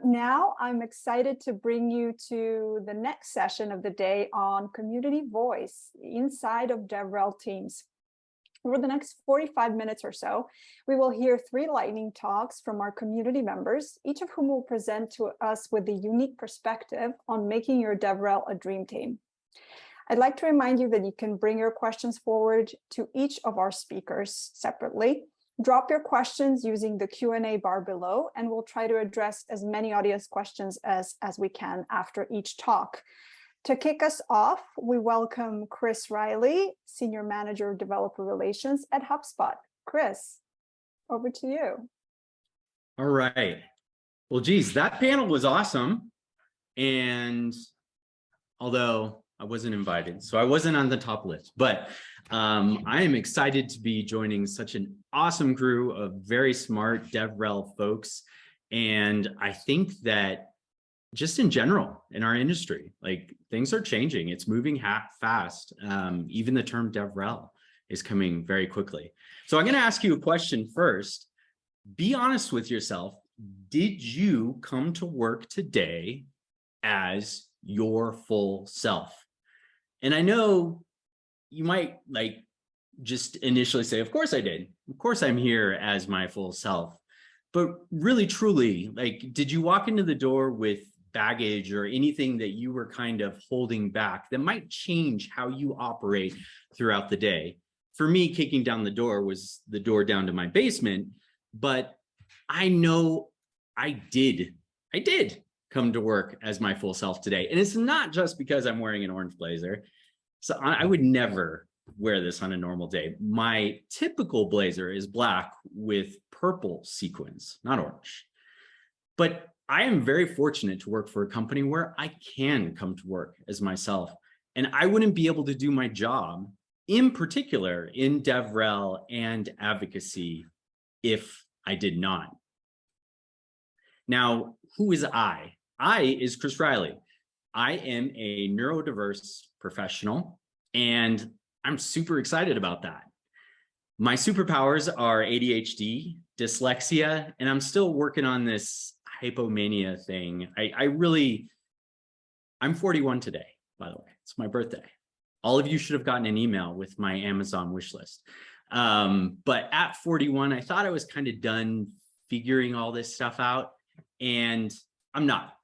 now I'm excited to bring you to the next session of the day on community voice inside of DevRel teams. Over the next 45 minutes or so, we will hear 3 lightning talks from our community members, each of whom will present to us with a unique perspective on making your DevRel a dream team. I'd like to remind you that you can bring your questions forward to each of our speakers separately. Drop your questions using the Q&A bar below, and we'll try to address as many audience questions as we can after each talk. To kick us off, we welcome Chris Riley, Senior Manager of Developer Relations at HubSpot. Chris, over to you. All right. Well, geez, that panel was awesome. And although I wasn't invited, so I wasn't on the top list, but I am excited to be joining such an awesome crew of very smart DevRel folks. And I think that just in general in our industry, like things are changing. It's moving fast. Even the term DevRel is coming very quickly. So I'm going to ask you a question first. Be honest with yourself. Did you come to work today as your full self? And I know you might like just initially say, of course I did. Of course I'm here as my full self. But really, truly, like, did you walk into the door with baggage or anything that you were kind of holding back that might change how you operate throughout the day? For me, kicking down the door was the door down to my basement, but I know I did come to work as my full self today. And it's not just because I'm wearing an orange blazer. So I would never wear this on a normal day. My typical blazer is black with purple sequins, not orange. But I am very fortunate to work for a company where I can come to work as myself, and I wouldn't be able to do my job, in particular in DevRel and advocacy, if I did not. Now, who is I? I is Chris Riley. I am a neurodiverse professional, and I'm super excited about that. My superpowers are ADHD, dyslexia, and I'm still working on this Hypomania thing. I'm 41 today, by the way. It's my birthday. All of you should have gotten an email with my Amazon wish list. But at 41, I thought I was kind of done figuring all this stuff out, and I'm not.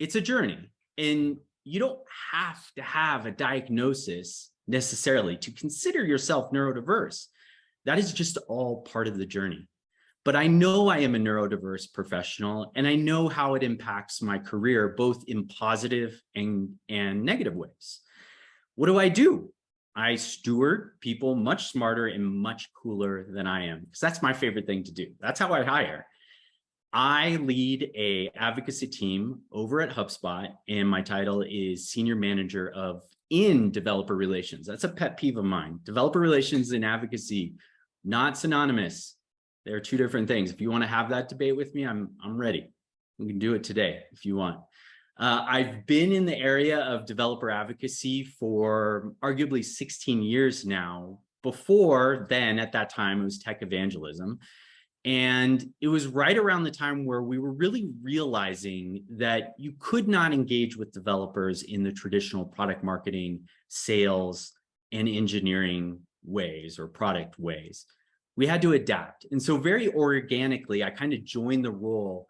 It's a journey, and you don't have to have a diagnosis necessarily to consider yourself neurodiverse. That is just all part of the journey. But I know I am a neurodiverse professional, and I know how it impacts my career, both in positive and negative ways. What do? I steward people much smarter and much cooler than I am, because that's my favorite thing to do. That's how I hire. I lead an advocacy team over at HubSpot, and my title is Senior Manager in Developer Relations. That's a pet peeve of mine. Developer Relations and advocacy, not synonymous. They're 2 different things. If you want to have that debate with me, I'm ready. We can do it today if you want. I've been in the area of developer advocacy for arguably 16 years now. Before then, at that time, it was tech evangelism. And it was right around the time where we were really realizing that you could not engage with developers in the traditional product marketing, sales, and engineering ways or product ways. We had to adapt. And so very organically, I kind of joined the role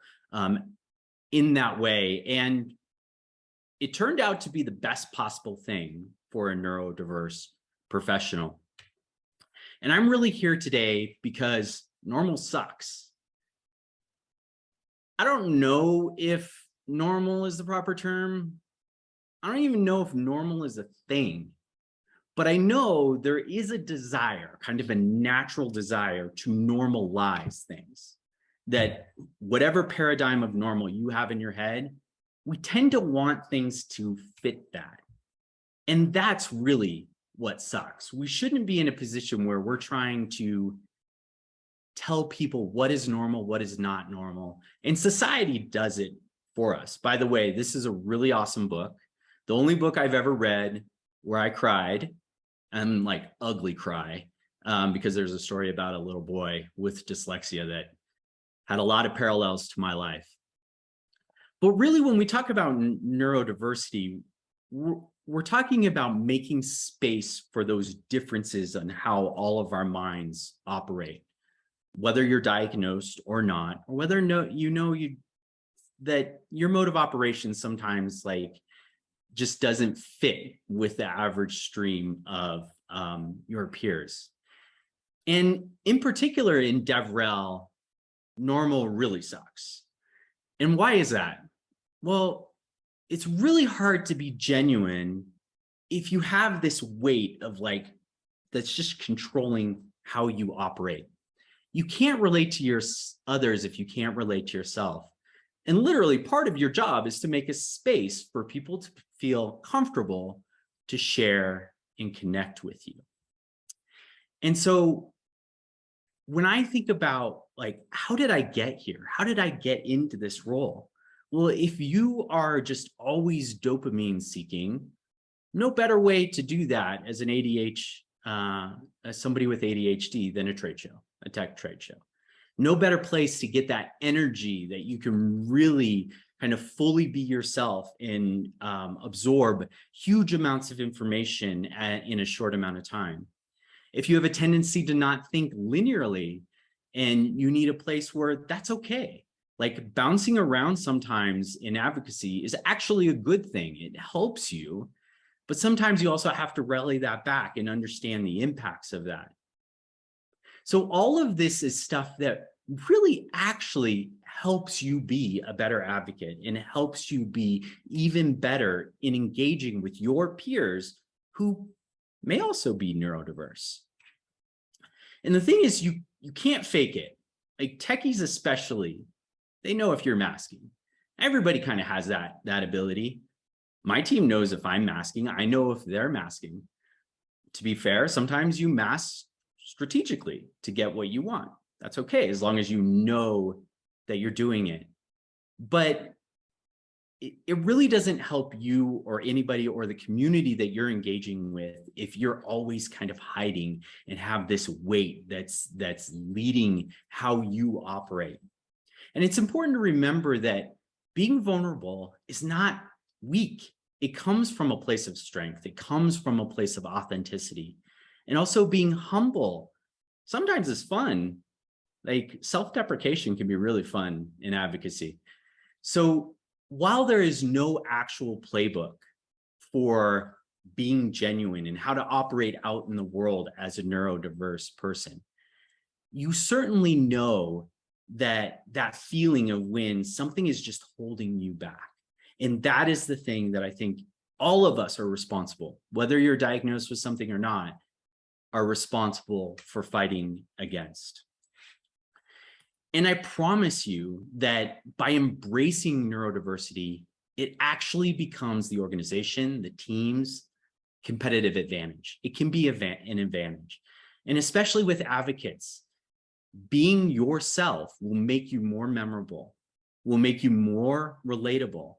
in that way. And it turned out to be the best possible thing for a neurodiverse professional. And I'm really here today because normal sucks. I don't know if normal is the proper term. I don't even know if normal is a thing. But I know there is a desire, kind of a natural desire to normalize things. That whatever paradigm of normal you have in your head, we tend to want things to fit that. And that's really what sucks. We shouldn't be in a position where we're trying to tell people what is normal, what is not normal. And society does it for us. By the way, this is a really awesome book. The only book I've ever read where I cried, and like ugly cry, because there's a story about a little boy with dyslexia that had a lot of parallels to my life. But really, when we talk about neurodiversity, we're talking about making space for those differences on how all of our minds operate, whether you're diagnosed or not, or whether that your mode of operation sometimes like just doesn't fit with the average stream of your peers. And in particular, in DevRel, normal really sucks. And why is that? Well, it's really hard to be genuine if you have this weight of like, that's just controlling how you operate. You can't relate to others if you can't relate to yourself. And literally part of your job is to make a space for people to feel comfortable to share and connect with you. And so when I think about like, how did I get here? How did I get into this role? Well, if you are just always dopamine seeking, no better way to do that as an as somebody with ADHD than a trade show, a tech trade show. No better place to get that energy that you can really kind of fully be yourself and absorb huge amounts of information in a short amount of time. If you have a tendency to not think linearly and you need a place where that's okay. Like bouncing around sometimes in advocacy is actually a good thing. It helps you, but sometimes you also have to rally that back and understand the impacts of that. So all of this is stuff that really actually helps you be a better advocate and helps you be even better in engaging with your peers who may also be neurodiverse. And the thing is, you can't fake it. Like techies especially, they know if you're masking. Everybody kind of has that ability. My team knows if I'm masking. I know if they're masking. To be fair, sometimes you mask strategically to get what you want. That's okay, as long as you know that you're doing it. But it really doesn't help you or anybody or the community that you're engaging with if you're always kind of hiding and have this weight that's leading how you operate. And it's important to remember that being vulnerable is not weak. It comes from a place of strength. It comes from a place of authenticity. And also being humble sometimes is fun. Like self-deprecation can be really fun in advocacy. So while there is no actual playbook for being genuine and how to operate out in the world as a neurodiverse person, you certainly know that feeling of when something is just holding you back. And that is the thing that I think all of us are responsible, whether you're diagnosed with something or not, are responsible for fighting against. And I promise you that by embracing neurodiversity, it actually becomes the organization, the team's competitive advantage. It can be an advantage. And especially with advocates, being yourself will make you more memorable, will make you more relatable.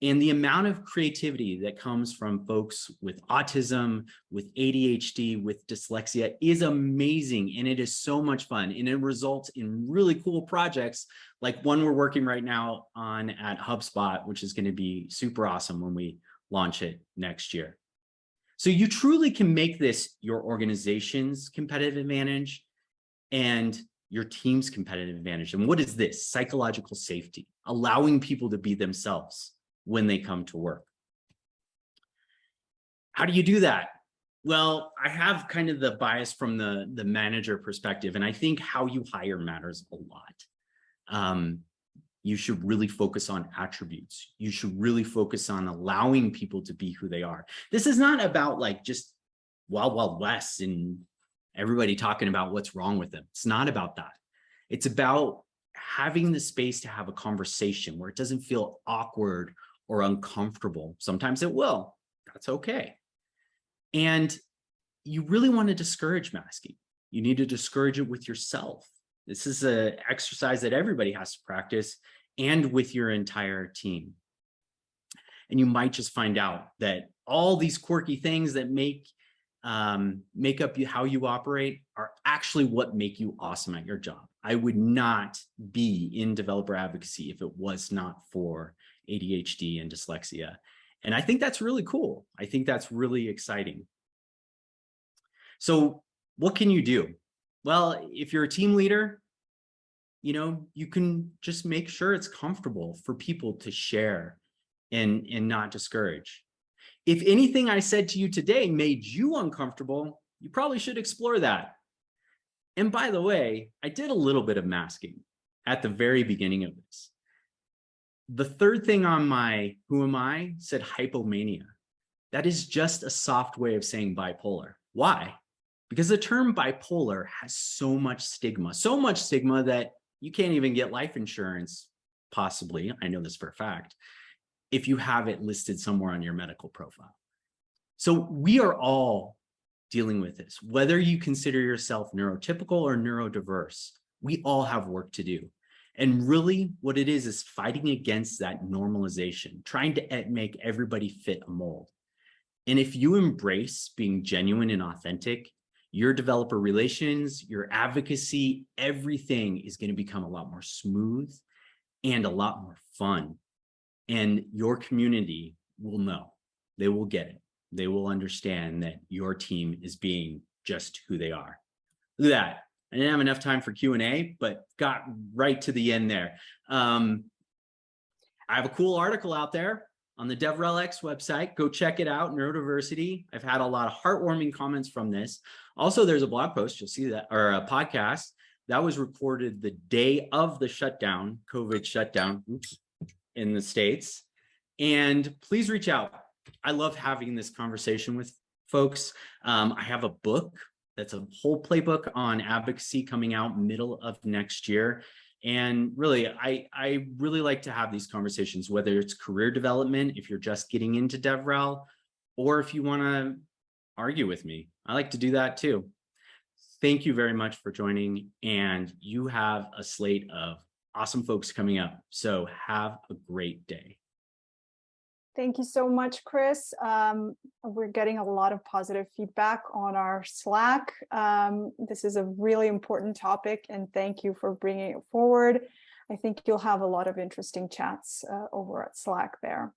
And the amount of creativity that comes from folks with autism, with ADHD, with dyslexia is amazing. And it is so much fun. And it results in really cool projects like one we're working right now on at HubSpot, which is going to be super awesome when we launch it next year. So you truly can make this your organization's competitive advantage and your team's competitive advantage. And what is this? Psychological safety, allowing people to be themselves when they come to work. How do you do that? Well, I have kind of the bias from the manager perspective, and I think how you hire matters a lot. You should really focus on attributes. You should really focus on allowing people to be who they are. This is not about like just Wild Wild West and everybody talking about what's wrong with them. It's not about that. It's about having the space to have a conversation where it doesn't feel awkward or uncomfortable. Sometimes it will. That's okay. And you really want to discourage masking. You need to discourage it with yourself. This is an exercise that everybody has to practice and with your entire team. And you might just find out that all these quirky things that make up how you operate are actually what make you awesome at your job. I would not be in developer advocacy if it was not for ADHD and dyslexia. And I think that's really cool. I think that's really exciting. So what can you do? Well, if you're a team leader, you can just make sure it's comfortable for people to share and not discourage. If anything I said to you today made you uncomfortable, you probably should explore that. And by the way, I did a little bit of masking at the very beginning of this. The third thing on my who am I said hypomania. That is just a soft way of saying bipolar. Why? Because the term bipolar has so much stigma that you can't even get life insurance, possibly, I know this for a fact, if you have it listed somewhere on your medical profile. So we are all dealing with this, whether you consider yourself neurotypical or neurodiverse, we all have work to do. And really what it is fighting against that normalization, trying to make everybody fit a mold. And if you embrace being genuine and authentic, your developer relations, your advocacy, everything is going to become a lot more smooth and a lot more fun. And your community will know, they will get it. They will understand that your team is being just who they are. Look at that. I didn't have enough time for Q&A, but got right to the end there. I have a cool article out there on the DevRelX website. Go check it out, Neurodiversity. I've had a lot of heartwarming comments from this. Also, there's a blog post, you'll see that, or a podcast that was recorded the day of the shutdown, COVID shutdown in the States. And please reach out. I love having this conversation with folks. I have a book that's a whole playbook on advocacy coming out middle of next year. And really, I really like to have these conversations, whether it's career development, if you're just getting into DevRel, or if you want to argue with me. I like to do that too. Thank you very much for joining. And you have a slate of awesome folks coming up. So have a great day. Thank you so much, Chris. We're getting a lot of positive feedback on our Slack. This is a really important topic, and thank you for bringing it forward. I think you'll have a lot of interesting chats over at Slack there.